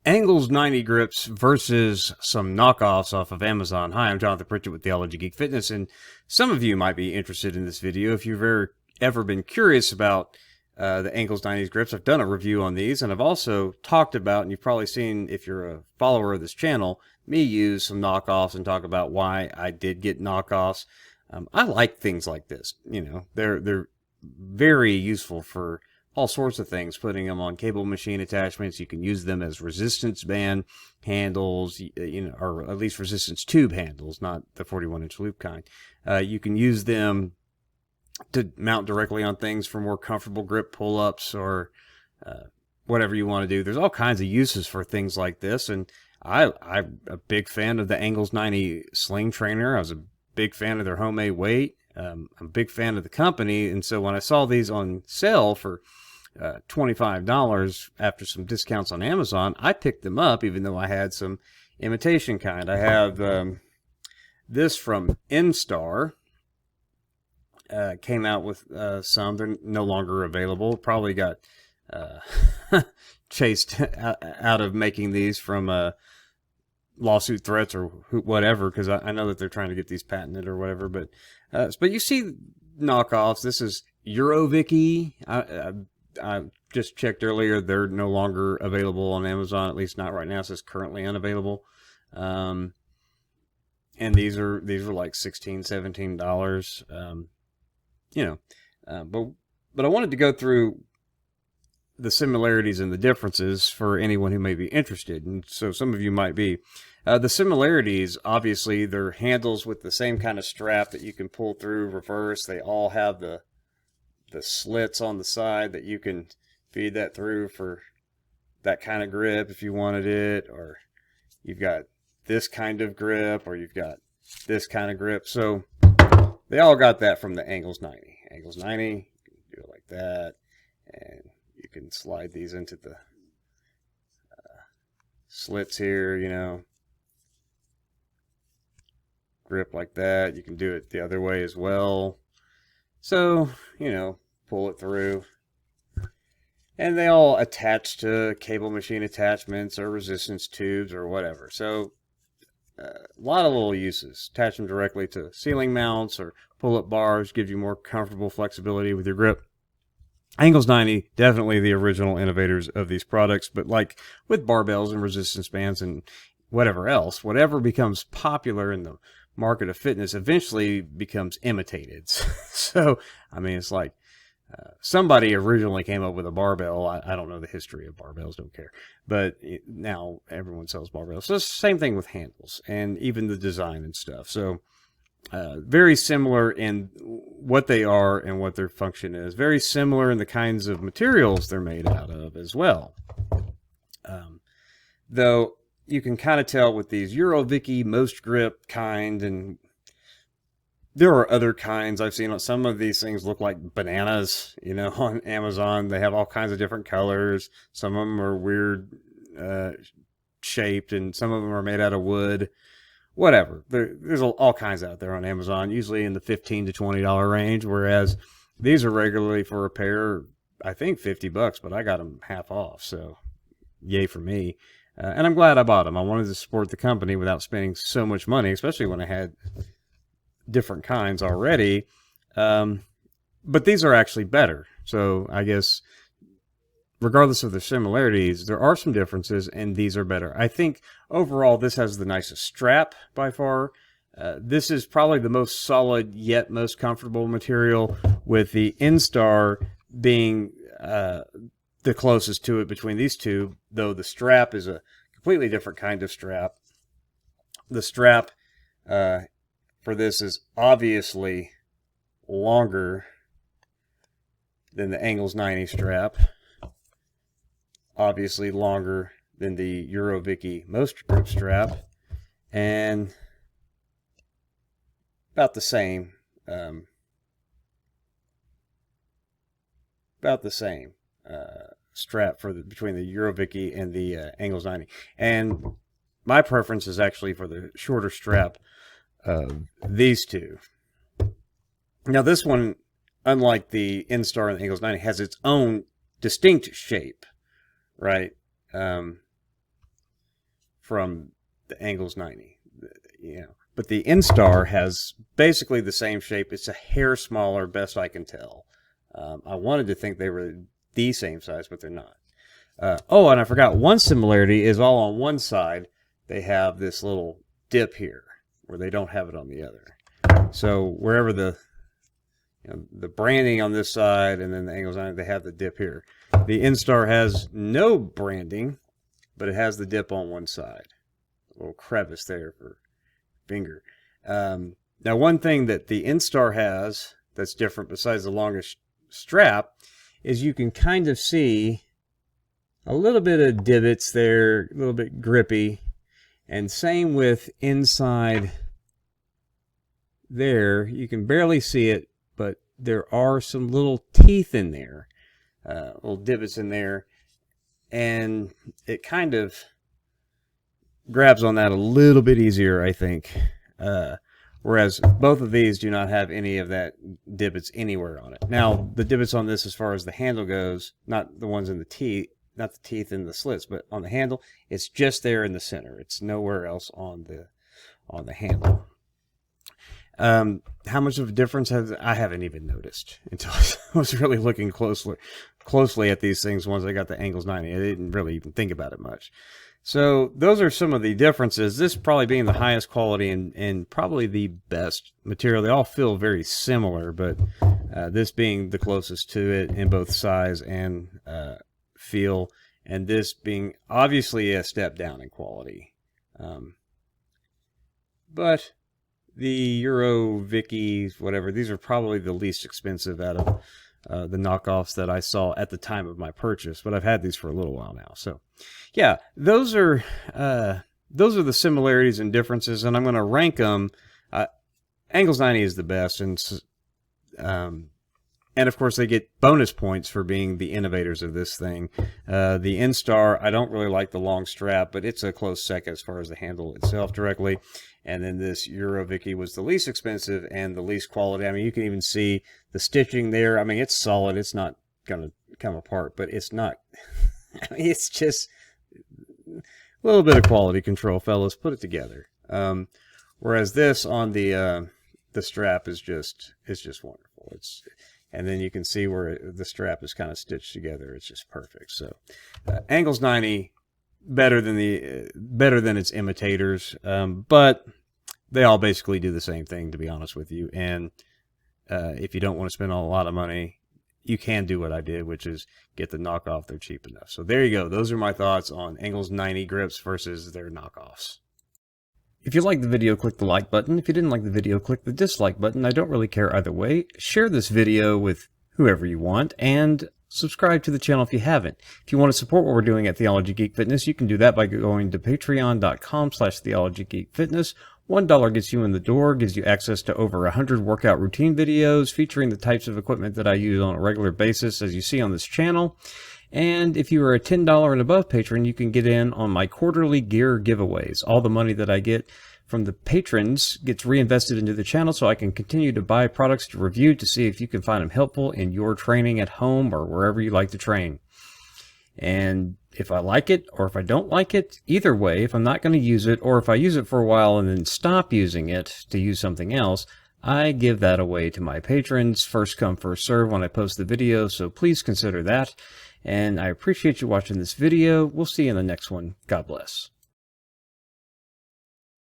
Angles90 grips versus some knockoffs off of Amazon. Hi, I'm Jonathan Pritchett with Theology, Geek, Fitness, and some of you might be interested in this video. If you've ever been curious about the Angles90 grips, I've done a review on these, and I've also talked about, and you've probably seen, if you're a follower of this channel, me use some knockoffs and talk about why I did get knockoffs. I like things like this. You know, they're very useful for all sorts of things, putting them on cable machine attachments. You can use them as resistance band handles, you know, or at least resistance tube handles, not the 41-inch loop kind. You can use them to mount directly on things for more comfortable grip pull-ups or whatever you want to do. There's all kinds of uses for things like this, and I'm a big fan of the Angles90 sling trainer. I was a big fan of their homemade weight. I'm a big fan of the company, and so when I saw these on sale for $25 after some discounts on Amazon, I picked them up, even though I had some imitation kind. I have this from Instar. Came out with some. They're no longer available. Probably got chased out of making these from lawsuit threats or whatever, because I know that they're trying to get these patented or whatever. But you see knockoffs. This is Eurovicky. I just checked earlier. They're no longer available on Amazon, at least not right now. It says currently unavailable. And these are like $16, $17. You know, but I wanted to go through the similarities and the differences for anyone who may be interested, and so some of you might be. The similarities, obviously, they're handles with the same kind of strap that you can pull through reverse. They all have the slits on the side that you can feed that through for that kind of grip if you wanted it, or you've got this kind of grip, or you've got this kind of grip. So they all got that from the Angles90. Angles90, you can do it like that, and you can slide these into the slits here, you know, grip like that. You can do it the other way as well. So, you know, pull it through. And they all attach to cable machine attachments or resistance tubes or whatever. So, a lot of little uses. Attach them directly to ceiling mounts or pull-up bars, gives you more comfortable flexibility with your grip. Angles90, definitely the original innovators of these products, but like with barbells and resistance bands and whatever else, whatever becomes popular in the market of fitness eventually becomes imitated. So, I mean, it's like somebody originally came up with a barbell. I don't know the history of barbells, don't care. But now everyone sells barbells. So it's the same thing with handles and even the design and stuff. So very similar in what they are and what their function is. Very similar in the kinds of materials they're made out of as well. Though you can kind of tell with these Eurovicky Most Grip kind, and there are other kinds I've seen. Some of these things look like bananas, you know, on Amazon. They have all kinds of different colors. Some of them are weird shaped, and some of them are made out of wood. Whatever. There's all kinds out there on Amazon, usually in the $15 to $20 range, whereas these are regularly for a pair, I think $50, but I got them half off, so yay for me. And I'm glad I bought them. I wanted to support the company without spending so much money, especially when I had different kinds already. But these are actually better. So I guess regardless of the similarities, there are some differences, and these are better. I think overall this has the nicest strap by far. This is probably the most solid yet most comfortable material, with the Instar being the closest to it between these two, though the strap is a completely different kind of strap. The strap for this is obviously longer than the Angles90 strap. Obviously longer than the Eurovicky Most Grip strap, and about the same. Strap for between the Eurovicky and the Angles90. And my preference is actually for the shorter strap of these two. Now this one, unlike the Instar and the Angles90, has its own distinct shape, right? from the Angles 90. You know, but the Instar has basically the same shape. It's a hair smaller, best I can tell. I wanted to think they were the same size, but they're not. Oh, and I forgot, one similarity is all on one side. They have this little dip here where they don't have it on the other. So wherever the branding on this side and then the Angles 90, they have the dip here. The Instar has no branding, but it has the dip on one side. A little crevice there for finger. Now, one thing that the Instar has that's different besides the longest strap is you can kind of see a little bit of divots there, a little bit grippy, and same with inside there. You can barely see it, but there are some little teeth in there, little divots in there, and it kind of grabs on that a little bit easier, I think. Whereas both of these do not have any of that divots anywhere on it. Now, the divots on this, as far as the handle goes, not the ones in the teeth, not the teeth in the slits, but on the handle, it's just there in the center. It's nowhere else on the handle. How much of a difference I haven't even noticed until I was really looking closely at these things once I got the Angles 90. I didn't really even think about it much. So those are some of the differences. This probably being the highest quality and probably the best material. They all feel very similar, but this being the closest to it in both size and feel, and this being obviously a step down in quality. But the Euro, Vicky, whatever, these are probably the least expensive out of the knockoffs that I saw at the time of my purchase, but I've had these for a little while now. So yeah, those are the similarities and differences, and I'm going to rank them. Angles 90 is the best, and of course they get bonus points for being the innovators of this thing. The Instar, I don't really like the long strap, but it's a close second as far as the handle itself directly. And then this Euro Vicky was the least expensive and the least quality. I mean, you can even see the stitching there. I mean, it's solid. It's not going to come apart, but it's not. I mean, it's just a little bit of quality control, fellas. Put it together. Whereas this on the strap is just wonderful. And then you can see where the strap is kind of stitched together. It's just perfect. So, Angles 90 better than its imitators, but they all basically do the same thing, to be honest with you. And if you don't want to spend a lot of money, you can do what I did, which is get the knockoff. They're cheap enough. So there you go. Those are my thoughts on Angles 90 grips versus their knockoffs. If you liked the video, click the like button. If you didn't like the video, click the dislike button. I don't really care either way. Share this video with whoever you want, and subscribe to the channel if you haven't. If you want to support what we're doing at Theology Geek Fitness, you can do that by going to patreon.com/theologygeekfitness. $1 gets you in the door, gives you access to over 100 workout routine videos featuring the types of equipment that I use on a regular basis, as you see on this channel. And if you are a $10 and above patron, you can get in on my quarterly gear giveaways. All the money that I get from the patrons gets reinvested into the channel, so I can continue to buy products to review to see if you can find them helpful in your training at home or wherever you like to train. And if I like it or if I don't like it, either way, if I'm not going to use it, or if I use it for a while and then stop using it to use something else, I give that away to my patrons. First come, first serve when I post the video, so please consider that. And I appreciate you watching this video. We'll see you in the next one. God bless.